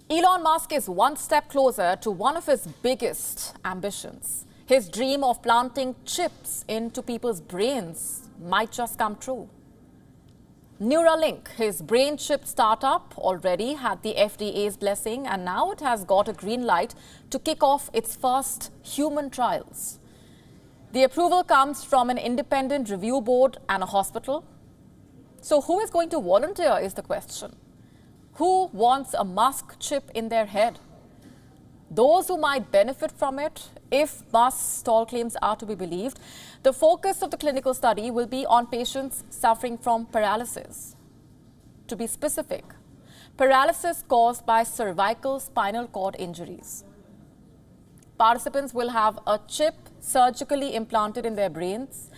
Elon Musk is one step closer to one of his biggest ambitions. His dream of planting chips into people's brains might just come true. Neuralink, his brain chip startup, already had the FDA's blessing, and now it has got a green light to kick off its first human trials. The approval comes from an independent review board and a hospital. So who is going to volunteer is the question. Who wants a Musk chip in their head? Those who might benefit from it, if Musk's stall claims are to be believed. The focus of the clinical study will be on patients suffering from paralysis. To be specific, paralysis caused by cervical spinal cord injuries. Participants will have a chip surgically implanted in their brains,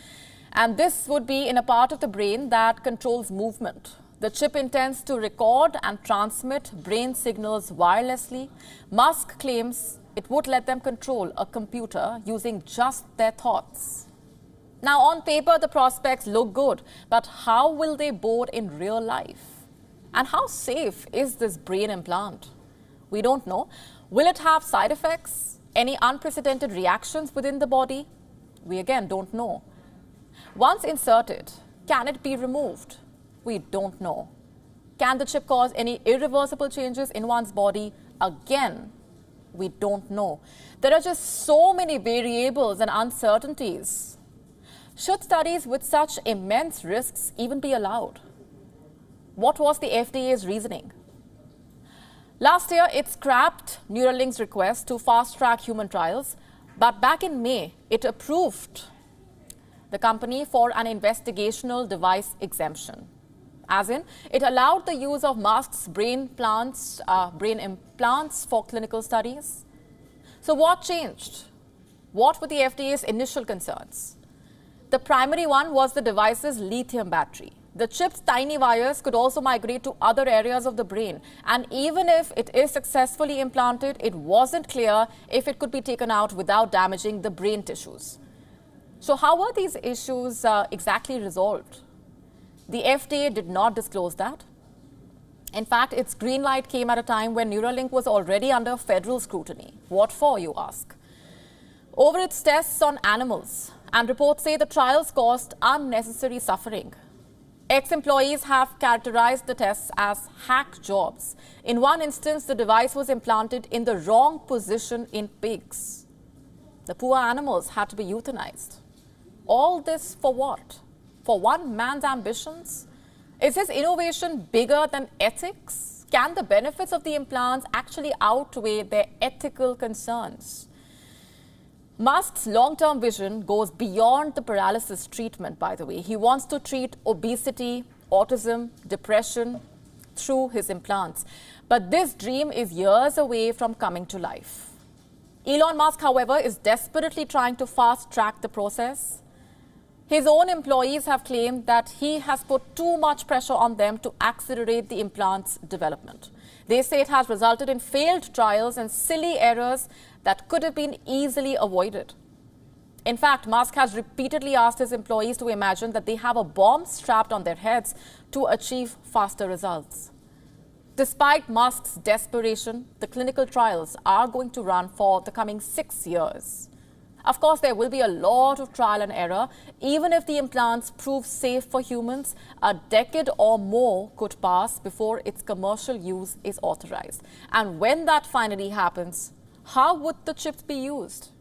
and this would be in a part of the brain that controls movement. The chip intends to record and transmit brain signals wirelessly. Musk claims it would let them control a computer using just their thoughts. Now, on paper, the prospects look good, but how will they bode in real life? And how safe is this brain implant? We don't know. Will it have side effects? Any unprecedented reactions within the body? We again don't know. Once inserted, can it be removed? We don't know. Can the chip cause any irreversible changes in one's body? Again, we don't know. There are just so many variables and uncertainties. Should studies with such immense risks even be allowed? What was the FDA's reasoning? Last year, it scrapped Neuralink's request to fast-track human trials, but back in May, it approved the company for an investigational device exemption. As in, it allowed the use of Musk's brain implants for clinical studies. So what changed? What were the FDA's initial concerns? The primary one was the device's lithium battery. The chip's tiny wires could also migrate to other areas of the brain. And even if it is successfully implanted, it wasn't clear if it could be taken out without damaging the brain tissues. So how were these issues exactly resolved? The FDA did not disclose that. In fact, its green light came at a time when Neuralink was already under federal scrutiny. What for, you ask? Over its tests on animals, and reports say the trials caused unnecessary suffering. Ex-employees have characterized the tests as hack jobs. In one instance, the device was implanted in the wrong position in pigs. The poor animals had to be euthanized. All this for what? For one man's ambitions? Is his innovation bigger than ethics? Can the benefits of the implants actually outweigh their ethical concerns? Musk's long-term vision goes beyond the paralysis treatment, by the way. He wants to treat obesity, autism, depression through his implants. But this dream is years away from coming to life. Elon Musk, however, is desperately trying to fast-track the process. His own employees have claimed that he has put too much pressure on them to accelerate the implant's development. They say it has resulted in failed trials and silly errors that could have been easily avoided. In fact, Musk has repeatedly asked his employees to imagine that they have a bomb strapped on their heads to achieve faster results. Despite Musk's desperation, the clinical trials are going to run for the coming 6 years. Of course, there will be a lot of trial and error. Even if the implants prove safe for humans, a decade or more could pass before its commercial use is authorized. And when that finally happens, how would the chips be used?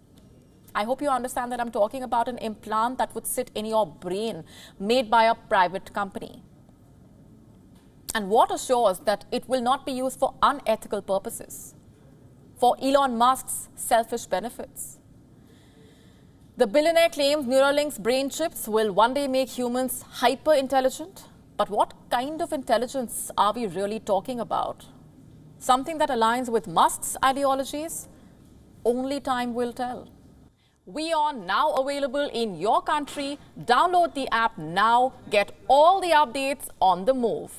I hope you understand that I'm talking about an implant that would sit in your brain, made by a private company. And what assures that it will not be used for unethical purposes, for Elon Musk's selfish benefits? The billionaire claims Neuralink's brain chips will one day make humans hyper-intelligent. But what kind of intelligence are we really talking about? Something that aligns with Musk's ideologies? Only time will tell. WION now available in your country. Download the app now. Get all the updates on the move.